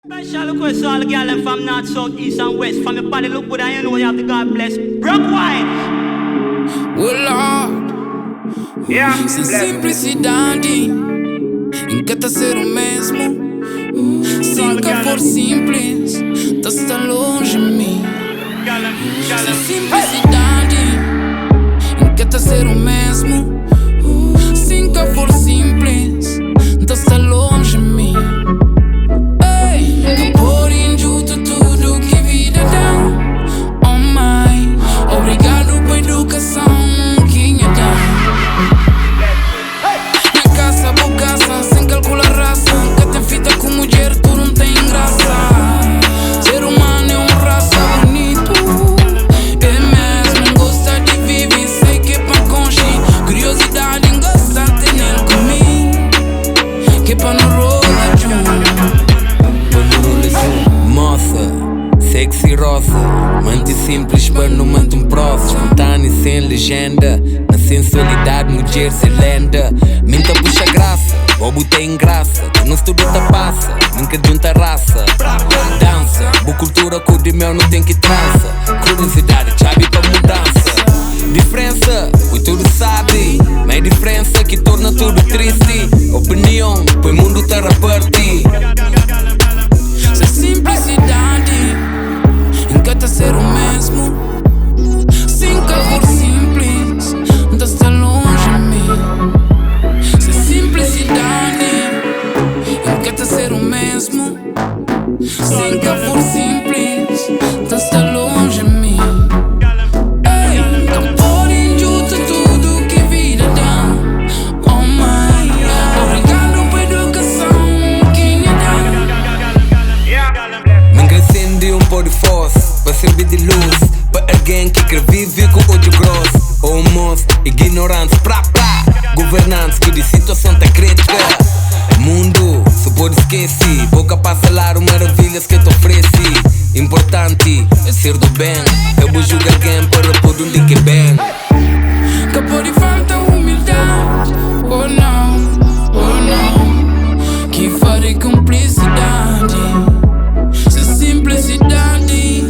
Special request to all the girls from north, south, east and west. From your body look good and you know you have the God bless. Rock wide. Lord, sem simplicidade encanta ser o mesmo. Se nunca for simples, tá longe de mim. Sem simplicidade encanta ser o mesmo. Se nunca for simples, tá longe de mim. Ei, pôr em junto tudo que vida dá. Oh my, obrigado por educação que me dá. Na caça, bocaça, sem calcular raça. Nunca tem fita com mulher, tu não tem graça. Ser humano é uma raça bonito. É mesmo, gosta de viver, sei que é pra conche. Curiosidade em gostar de ter comigo. Que é pra não rolar junto. Moça, sexy rosa, mante simples para não manter um prosa. Espontâneo sem legenda, na sensualidade mulher se lenda. Minta puxa graça, bobo tem graça. Tu não estuda passa, nunca junta raça. Dança, boa cultura, cor de mel não tem que trança. Curiosidade, chave pra mudança. Diferença, pois tudo sabe, mas é diferença que torna tudo triste. Opinião, pois o mundo tá a partir. Sem simplicidade encanta ser o mesmo. Se nunca for simples, está longe de mim. Sem simplicidade encanta ser o mesmo. Se nunca for simples, está longe de mim. Ei, pôr em junto tudo que vida dá. Oh my, obrigado por educação que me dá. Me acende pôr de força para servir de luz para alguém que quer viver com ódio grosso. Oh moço, ignorantes, pra. Governantes que de situação tá crítica. Mundo, se pode esquecer. Boca para falar o maravilhas que te ofereci. Importante é ser do bem. Eu vou julgar alguém para pôr onde que bem. Que pode falta humildade. Oh não, que farei cumplicidade. Sem simplicidade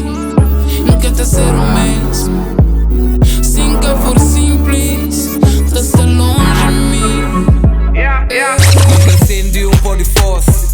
nunca tá ser o mesmo. Se nunca for simples, tá longe de mim. Me acende pôr de força